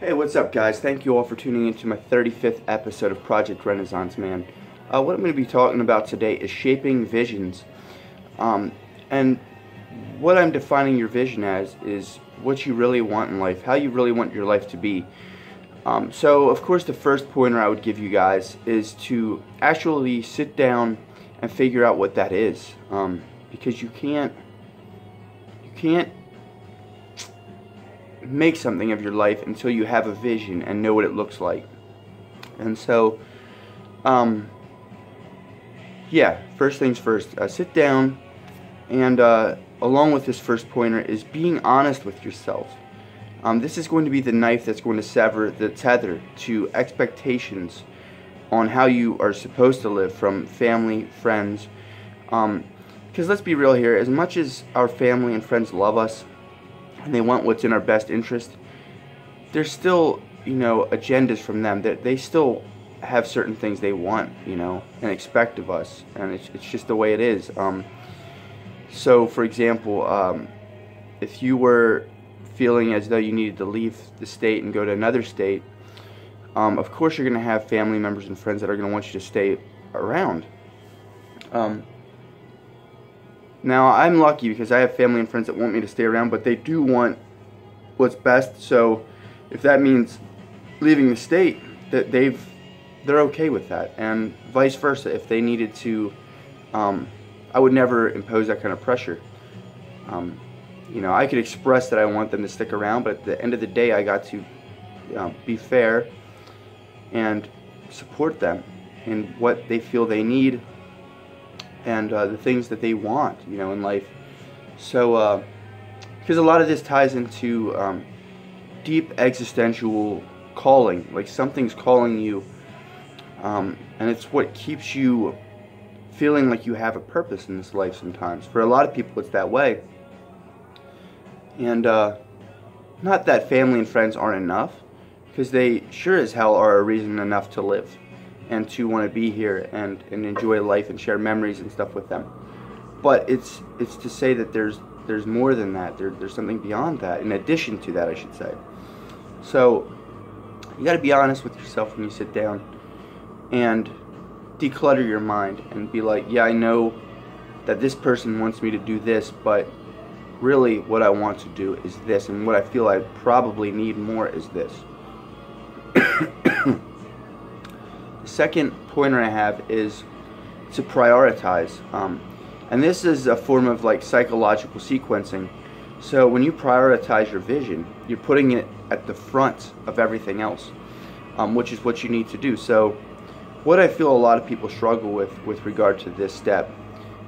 Hey, what's up, guys? Thank you all for tuning into my 35th episode of Project Renaissance Man. What I'm going to be talking about today is shaping visions. And what I'm defining your vision as is what you really want in life, how you really want your life to be. So, of course, the first pointer I would give you guys is to actually sit down and figure out what that is. Because you can't make something of your life until you have a vision and know what it looks like. And so, yeah, first things first, sit down, and along with this first pointer is being honest with yourself. This is going to be the knife that's going to sever the tether to expectations on how you are supposed to live from family, friends. Because let's be real here, as much as our family and friends love us, and they want what's in our best interest, there's still, agendas from them that they still have certain things they want, and expect of us, and it's just the way it is. So, for example, if you were feeling as though you needed to leave the state and go to another state, of course you're going to have family members and friends that are going to want you to stay around. Now, I'm lucky because I have family and friends that want me to stay around, but they do want what's best. So if that means leaving the state, that they're okay with that, and vice versa. If they needed to, I would never impose that kind of pressure. I could express that I want them to stick around, but at the end of the day, I got to be fair and support them in what they feel they need and the things that they want, in life. So, because a lot of this ties into deep existential calling, like something's calling you, and it's what keeps you feeling like you have a purpose in this life sometimes. For a lot of people, it's that way. And not that family and friends aren't enough, because they sure as hell are a reason enough to live and to want to be here and enjoy life and share memories and stuff with them. But it's to say that there's more than that. There's something beyond that, in addition to that, I should say. So you got to be honest with yourself when you sit down and declutter your mind and be like, yeah, I know that this person wants me to do this, but really what I want to do is this, and what I feel I probably need more is this. The second pointer I have is to prioritize, and this is a form of like psychological sequencing. So when you prioritize your vision, you're putting it at the front of everything else, which is what you need to do. So what I feel a lot of people struggle with regard to this step,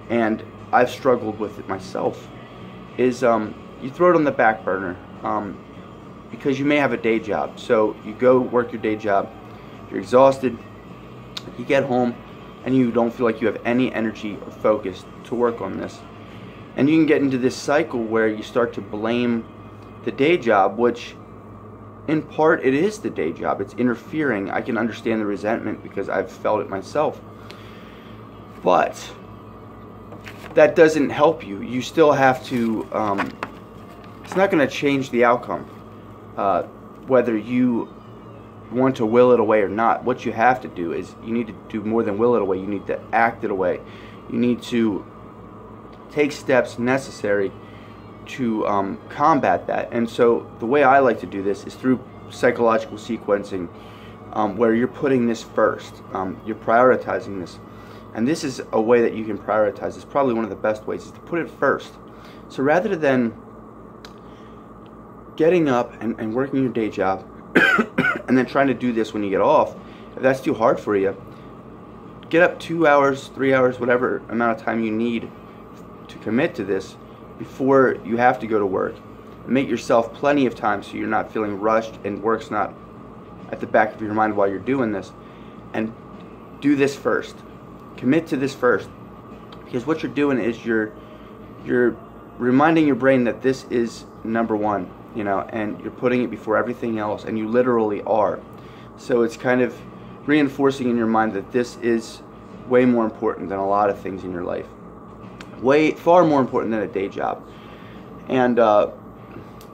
and I've struggled with it myself, is you throw it on the back burner, because you may have a day job. So you go work your day job, you're exhausted, you get home, and you don't feel like you have any energy or focus to work on this. And you can get into this cycle where you start to blame the day job, which in part it is the day job. It's interfering. I can understand the resentment because I've felt it myself. But that doesn't help you. You still have to, it's not going to change the outcome, whether you want to will it away or not. What you have to do is you need to do more than will it away. You need to act it away. You need to take steps necessary to combat that. And so the way I like to do this is through psychological sequencing, where you're putting this first. You're prioritizing this. And this is a way that you can prioritize. It's probably one of the best ways, is to put it first. So rather than getting up and working your day job and then trying to do this when you get off, if that's too hard for you, get up 2 hours, 3 hours, whatever amount of time you need to commit to this before you have to go to work. Make yourself plenty of time so you're not feeling rushed and work's not at the back of your mind while you're doing this. And do this first. Commit to this first. Because what you're doing is you're reminding your brain that this is number one, and you're putting it before everything else, and you literally are. So it's kind of reinforcing in your mind that this is way more important than a lot of things in your life. Far more important than a day job. And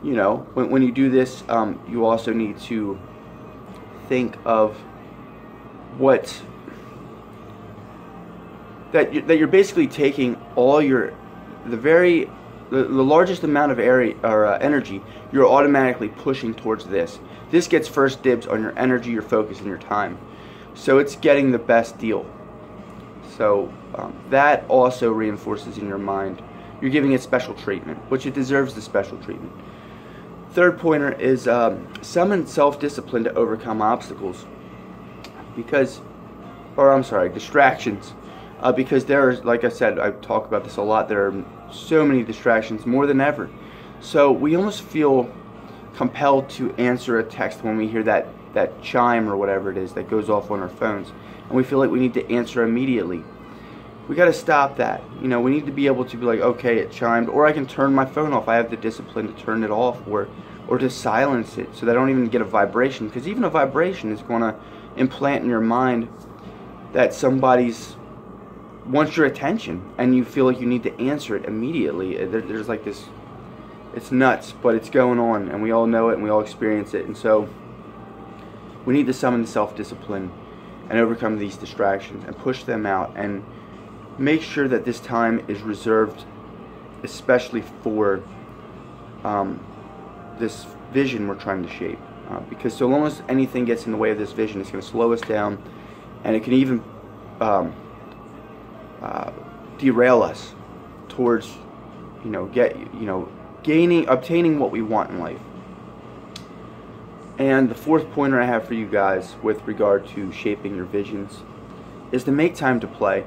you know, when you do this, you also need to think of what that you're basically taking all the largest amount of area or energy you're automatically pushing towards this. This gets first dibs on your energy, your focus, and your time. So it's getting the best deal. So that also reinforces in your mind. You're giving it special treatment, which it deserves the special treatment. Third pointer is summon self-discipline to overcome obstacles. Distractions. Because there are, like I said, I talk about this a lot, there are so many distractions, more than ever. So we almost feel compelled to answer a text when we hear that chime or whatever it is that goes off on our phones. And we feel like we need to answer immediately. We got to stop that. You know, we need to be able to be like, okay, it chimed, or I can turn my phone off. I have the discipline to turn it off, or to silence it so that I don't even get a vibration. Because even a vibration is going to implant in your mind that somebody's wants your attention, and you feel like you need to answer it immediately. There's like this, it's nuts, but it's going on, and we all know it, and we all experience it. And so we need to summon self-discipline and overcome these distractions and push them out, and make sure that this time is reserved especially for this vision we're trying to shape. Because so long as anything gets in the way of this vision, it's going to slow us down, and it can even derail us towards, obtaining what we want in life. And the fourth pointer I have for you guys with regard to shaping your visions is to make time to play.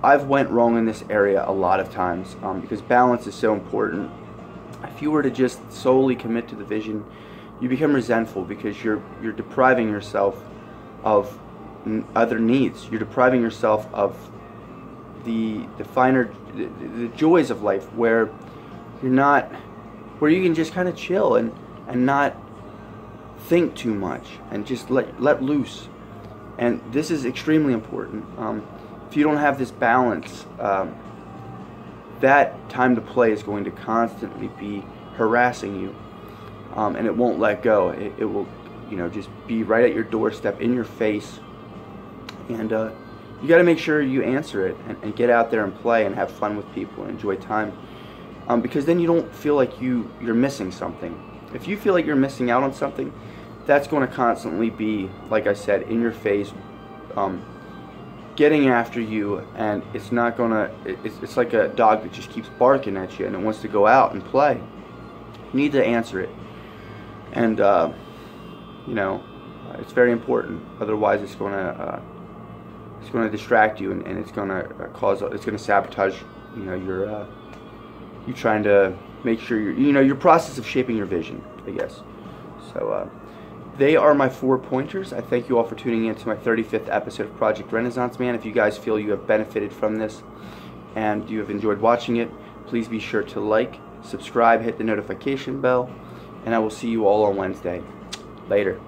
I've went wrong in this area a lot of times because balance is so important. If you were to just solely commit to the vision, you become resentful because you're depriving yourself of other needs. You're depriving yourself of the finer the joys of life, where you can just kind of chill and not think too much and just let loose. And this is extremely important. If you don't have this balance, that time to play is going to constantly be harassing you, and it won't let go. It will, just be right at your doorstep, in your face, and you got to make sure you answer it and get out there and play and have fun with people and enjoy time, because then you don't feel like you're missing something. If you feel like you're missing out on something, that's going to constantly be, like I said, in your face, getting after you, and it's not gonna. It's like a dog that just keeps barking at you and it wants to go out and play. You need to answer it, and it's very important. Otherwise, it's gonna distract you, and it's gonna sabotage you trying to make sure your process of shaping your vision, I guess. So they are my 4 pointers. I thank you all for tuning in to my 35th episode of Project Renaissance Man. If you guys feel you have benefited from this and you have enjoyed watching it, please be sure to like, subscribe, hit the notification bell, and I will see you all on Wednesday. Later.